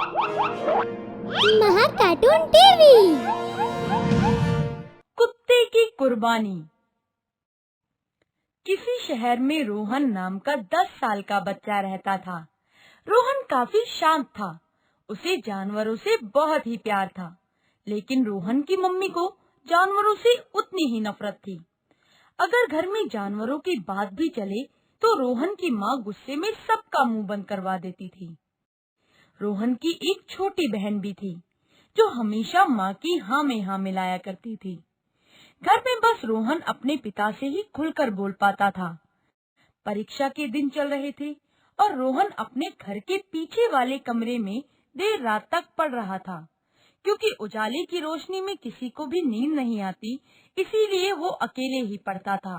महा cartoon TV. कुत्ते की कुर्बानी। किसी शहर में रोहन नाम का 10 साल का बच्चा रहता था। रोहन काफी शांत था। उसे जानवरों से बहुत ही प्यार था, लेकिन रोहन की मम्मी को जानवरों से उतनी ही नफरत थी। अगर घर में जानवरों की बात भी चले तो रोहन की माँ गुस्से में सबका मुंह बंद करवा देती थी। रोहन की एक छोटी बहन भी थी, जो हमेशा माँ की हाँ में हाँ मिलाया करती थी। घर में बस रोहन अपने पिता से ही खुलकर बोल पाता था। परीक्षा के दिन चल रहे थे और रोहन अपने घर के पीछे वाले कमरे में देर रात तक पढ़ रहा था। क्योंकि उजाले की रोशनी में किसी को भी नींद नहीं आती, इसीलिए वो अकेले ही पढ़ता था।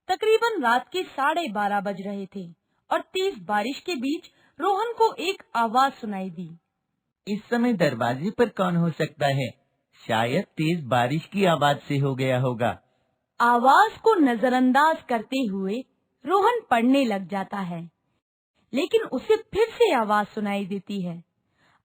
तकरीबन रात के 12:30 बज रहे थे और तेज बारिश के बीच रोहन को एक आवाज सुनाई दी। इस समय दरवाजे पर कौन हो सकता है? शायद तेज बारिश की आवाज से हो गया होगा। आवाज को नजरअंदाज करते हुए रोहन पढ़ने लग जाता है, लेकिन उसे फिर से आवाज सुनाई देती है।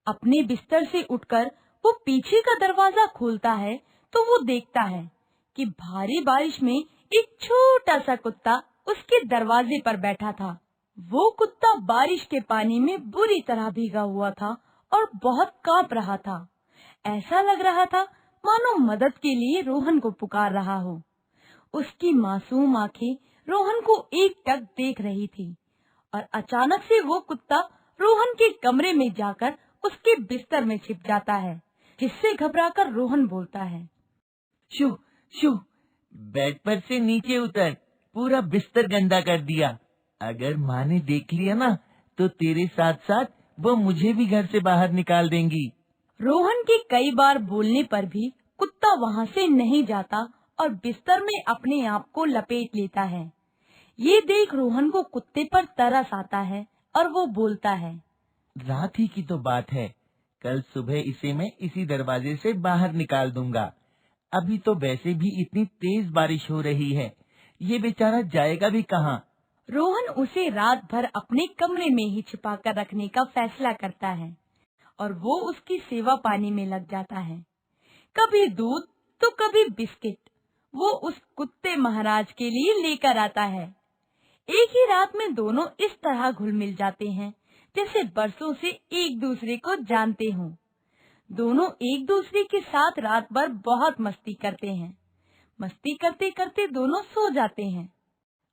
अपने बिस्तर से उठकर वो पीछे का दरवाजा खोलता है तो वो देखता है कि भारी बारिश में एक छोटा सा कुत्ता उसके दरवाजे पर बैठा था। वो कुत्ता बारिश के पानी में बुरी तरह भीगा हुआ था और बहुत कांप रहा था। ऐसा लग रहा था मानो मदद के लिए रोहन को पुकार रहा हो। उसकी मासूम आंखें रोहन को एकटक देख रही थी और अचानक से वो कुत्ता रोहन के कमरे में जाकर उसके बिस्तर में छिप जाता है, जिससे घबराकर रोहन बोलता है, शू शू, बेड पर से नीचे उतर, पूरा बिस्तर गंदा कर दिया। अगर माँ ने देख लिया ना तो तेरे साथ साथ वो मुझे भी घर से बाहर निकाल देंगी। रोहन के कई बार बोलने पर भी कुत्ता वहाँ से नहीं जाता और बिस्तर में अपने आप को लपेट लेता है। ये देख रोहन को कुत्ते पर तरस आता है और वो बोलता है, रात ही की तो बात है, कल सुबह इसे मैं इसी दरवाजे से बाहर निकाल दूंगा। अभी तो वैसे भी इतनी तेज बारिश हो रही है, ये बेचारा जाएगा भी कहाँ। रोहन उसे रात भर अपने कमरे में ही छिपाकर रखने का फैसला करता है और वो उसकी सेवा पानी में लग जाता है। कभी दूध तो कभी बिस्किट वो उस कुत्ते महाराज के लिए लेकर आता है। एक ही रात में दोनों इस तरह घुल मिल जाते हैं जैसे बरसों से एक दूसरे को जानते हों। दोनों एक दूसरे के साथ रात भर बहुत मस्ती करते हैं। मस्ती करते करते दोनों सो जाते हैं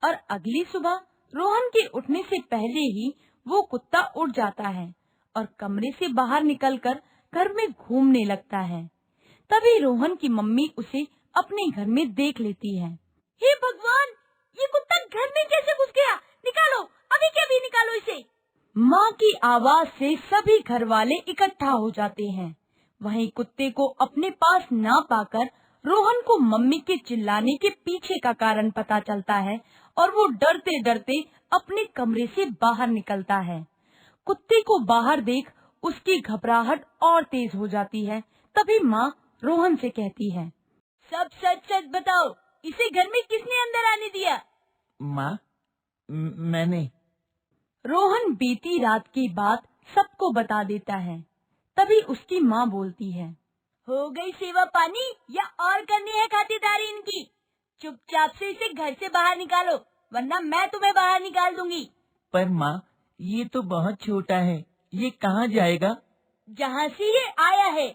और अगली सुबह रोहन के उठने से पहले ही वो कुत्ता उठ जाता है और कमरे से बाहर निकलकर घर में घूमने लगता है। तभी रोहन की मम्मी उसे अपने घर में देख लेती है। हे भगवान, ये कुत्ता घर में कैसे घुस गया? निकालो, अभी के अभी निकालो इसे। माँ की आवाज से सभी घर वाले इकट्ठा हो जाते हैं। वहीं कुत्ते को अपने पास ना पाकर रोहन को मम्मी के चिल्लाने के पीछे का कारण पता चलता है और वो डरते डरते अपने कमरे से बाहर निकलता है। कुत्ते को बाहर देख उसकी घबराहट और तेज हो जाती है। तभी माँ रोहन से कहती है, सब सच सच बताओ, इसे घर में किसने अंदर आने दिया? माँ, मैंने। रोहन बीती रात की बात सबको बता देता है। तभी उसकी माँ बोलती है, हो गई सेवा पानी या और करनी है खातिरदारी इनकी? चुपचाप से इसे घर से बाहर निकालो, वरना मैं तुम्हें बाहर निकाल दूंगी। पर माँ, ये तो बहुत छोटा है, ये कहाँ जाएगा? जहाँ से ये आया है।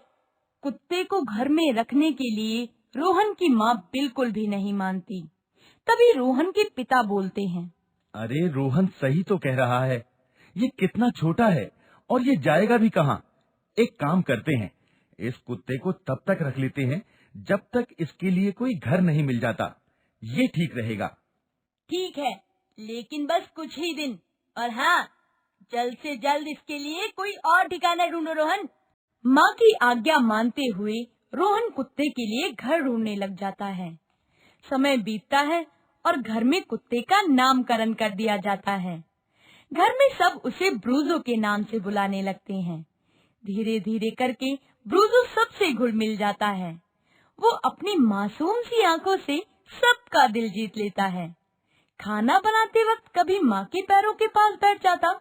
कुत्ते को घर में रखने के लिए रोहन की माँ बिल्कुल भी नहीं मानती। तभी रोहन के पिता बोलते हैं, अरे रोहन सही तो कह रहा है, ये कितना छोटा है और ये जाएगा भी कहाँ। एक काम करते हैं, इस कुत्ते को तब तक रख लेते हैं जब तक इसके लिए कोई घर नहीं मिल जाता। ये ठीक रहेगा। ठीक है, लेकिन बस कुछ ही दिन, और हाँ, जल्द से जल्द इसके लिए कोई और ठिकाना ढूंढो रोहन। माँ की आज्ञा मानते हुए रोहन कुत्ते के लिए घर ढूंढने लग जाता है। समय बीतता है और घर में कुत्ते का नामकरण कर दिया जाता है। घर में सब उसे ब्रूजो के नाम से बुलाने लगते हैं। धीरे धीरे करके ब्रूजो सबसे घुल मिल जाता है। वो अपनी मासूम सी आंखों से सबका दिल जीत लेता है। खाना बनाते वक्त कभी माँ के पैरों के पास बैठ जाता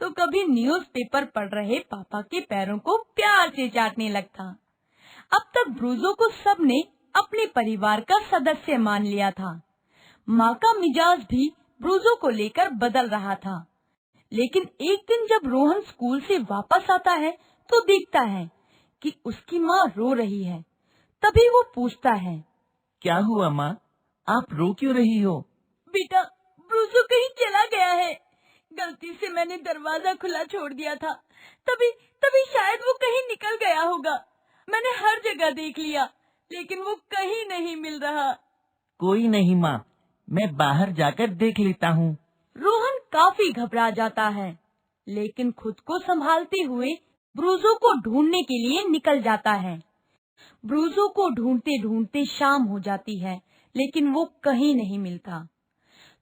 तो कभी न्यूज़पेपर पढ़ रहे पापा के पैरों को प्यार से चाटने लगता। अब तक ब्रूजो को सबने अपने परिवार का सदस्य मान लिया था। माँ का मिजाज भी ब्रूजो को लेकर बदल रहा था। लेकिन एक दिन जब रोहन स्कूल से वापस आता है तो देखता है कि उसकी माँ रो रही है। तभी वो पूछता है, क्या हुआ माँ, आप रो क्यों रही हो? बेटा, ब्रूजो कहीं चला गया है। गलती से मैंने दरवाजा खुला छोड़ दिया था, तभी शायद वो कहीं निकल गया होगा। मैंने हर जगह देख लिया, लेकिन वो कहीं नहीं मिल रहा। कोई नहीं माँ, मैं बाहर जाकर देख लेता हूँ। रोहन काफी घबरा जाता है, लेकिन खुद को संभालते हुए ब्रूजो को ढूंढने के लिए निकल जाता है। ब्रूजो को ढूंढते ढूंढते शाम हो जाती है, लेकिन वो कहीं नहीं मिलता।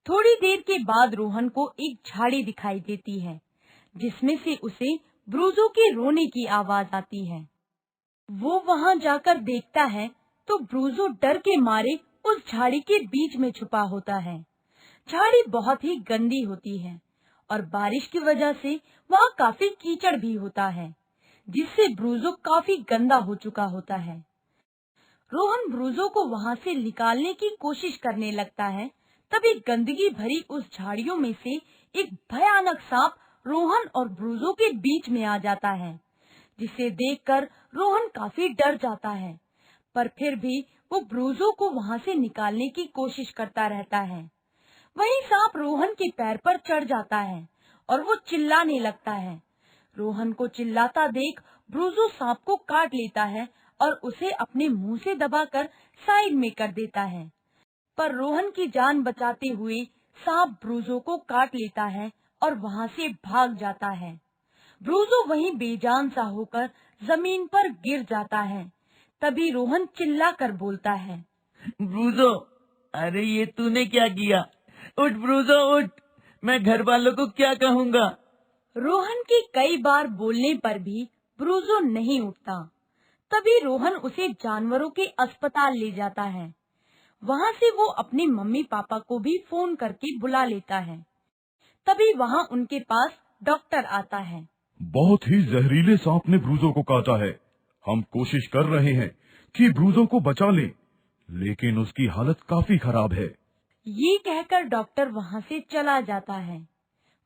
थोड़ी देर के बाद रोहन को एक झाड़ी दिखाई देती है, जिसमें से उसे ब्रूजो के रोने की आवाज आती है। वो वहां जाकर देखता है तो ब्रूजो डर के मारे उस झाड़ी के बीच में छुपा होता है। झाड़ी बहुत ही गंदी होती है और बारिश की वजह से वहाँ काफी कीचड़ भी होता है, जिससे ब्रूजो काफी गंदा हो चुका होता है। रोहन ब्रूजो को वहाँ से निकालने की कोशिश करने लगता है। तभी गंदगी भरी उस झाड़ियों में से एक भयानक सांप रोहन और ब्रूजो के बीच में आ जाता है, जिसे देखकर रोहन काफी डर जाता है, पर फिर भी वो ब्रूजो को वहाँ से निकालने की कोशिश करता रहता है। वहीं सांप रोहन के पैर पर चढ़ जाता है और वो चिल्लाने लगता है। रोहन को चिल्लाता देख ब्रूजो सांप को काट लेता है और उसे अपने मुंह से दबाकर साइड में कर देता है। पर रोहन की जान बचाते हुए सांप ब्रूजो को काट लेता है और वहाँ से भाग जाता है। ब्रूजो वहीं बेजान सा होकर जमीन पर गिर जाता है। तभी रोहन चिल्लाकर बोलता है, ब्रूजो, अरे ये तूने क्या किया? उठ ब्रूजो उठ, मैं घर वालों को क्या कहूँगा? रोहन के कई बार बोलने पर भी ब्रूजो नहीं उठता। तभी रोहन उसे जानवरों के अस्पताल ले जाता है। वहाँ से वो अपने मम्मी पापा को भी फोन करके बुला लेता है। तभी वहाँ उनके पास डॉक्टर आता है। बहुत ही जहरीले सांप ने ब्रूजो को काटा है। हम कोशिश कर रहे हैं कि ब्रूजो को बचा लें, लेकिन उसकी हालत काफी खराब है। ये कहकर डॉक्टर वहाँ से चला जाता है।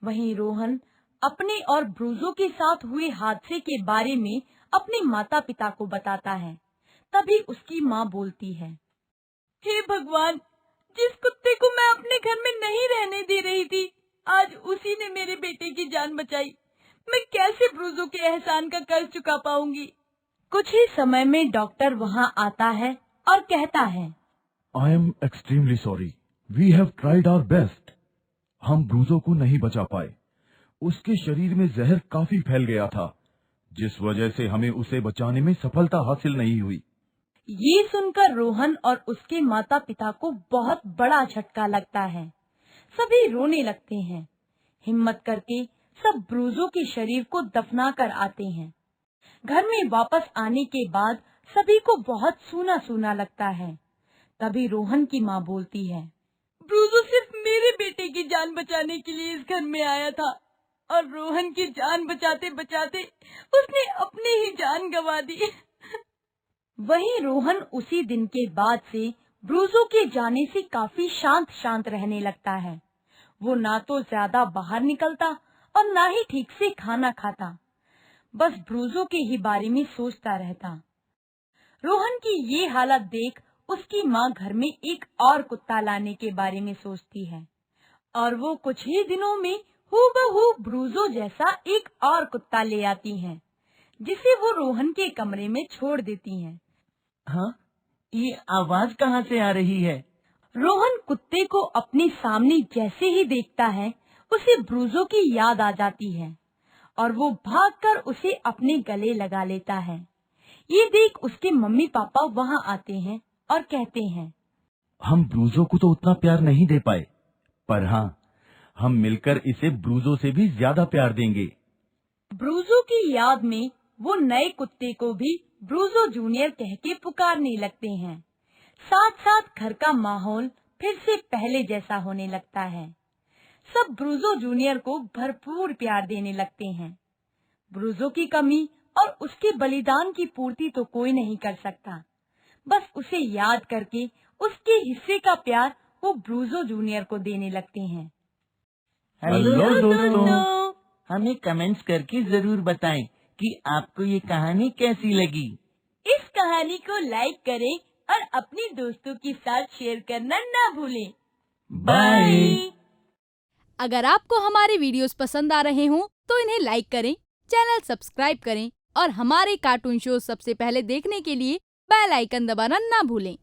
वहीं रोहन अपने और ब्रूजो के साथ हुए हादसे के बारे में अपने माता पिता को बताता है। तभी उसकी माँ बोलती है, हे भगवान, जिस कुत्ते को मैं अपने घर में नहीं रहने दे रही थी, आज उसी ने मेरे बेटे की जान बचाई। मैं कैसे ब्रूजो के एहसान का कर्ज चुका पाऊंगी। कुछ ही समय में डॉक्टर वहाँ आता है और कहता है, I am extremely sorry, we have tried our best. हम ब्रूजो को नहीं बचा पाए। उसके शरीर में जहर काफी फैल गया था, जिस वजह से हमें उसे बचाने में सफलता हासिल नहीं हुई। ये सुनकर रोहन और उसके माता पिता को बहुत बड़ा झटका लगता है। सभी रोने लगते हैं। हिम्मत करके सब ब्रूजो के शरीर को दफना कर आते हैं। घर में वापस आने के बाद सभी को बहुत सूना सूना लगता है। तभी रोहन की माँ बोलती है, ब्रूजो सिर्फ मेरे बेटे की जान बचाने के लिए इस घर में आया था और रोहन की जान बचाते बचाते उसने अपनी ही जान गंवा दी। वहीं रोहन उसी दिन के बाद से ब्रूजो के जाने से काफी शांत शांत रहने लगता है। वो ना तो ज्यादा बाहर निकलता और ना ही ठीक से खाना खाता, बस ब्रूजो के ही बारे में सोचता रहता। रोहन की ये हालत देख उसकी माँ घर में एक और कुत्ता लाने के बारे में सोचती है और वो कुछ ही दिनों में हूबहू ब्रूजो जैसा एक और कुत्ता ले आती हैं, जिसे वो रोहन के कमरे में छोड़ देती हैं। हाँ, ये आवाज कहाँ से आ रही है? रोहन कुत्ते को अपने सामने जैसे ही देखता है, उसे ब्रूजो की याद आ जाती है और वो भागकर उसे अपने गले लगा लेता है। ये देख उसके मम्मी पापा वहाँ आते हैं और कहते हैं, हम ब्रूजो को तो उतना प्यार नहीं दे पाए, पर हाँ, हम मिलकर इसे ब्रूजो से भी ज्यादा प्यार देंगे। ब्रूजो की याद में वो नए कुत्ते को भी ब्रूजो जूनियर कह के पुकारने लगते हैं। साथ साथ घर का माहौल फिर से पहले जैसा होने लगता है। सब ब्रूजो जूनियर को भरपूर प्यार देने लगते हैं। ब्रूजो की कमी और उसके बलिदान की पूर्ति तो कोई नहीं कर सकता। बस उसे याद करके उसके हिस्से का प्यार वो ब्रूजो जूनियर को देने लगते हैं। हेलो दोस्तों, हमें कमेंट्स करके जरूर बताएं कि आपको ये कहानी कैसी लगी। इस कहानी को लाइक करें और अपने दोस्तों के साथ शेयर करना ना भूलें। बाय। अगर आपको हमारे वीडियोस पसंद आ रहे हों तो इन्हें लाइक करें, चैनल सब्सक्राइब करें और हमारे कार्टून शो सबसे पहले देखने के लिए बेल आइकन दबाना ना भूलें।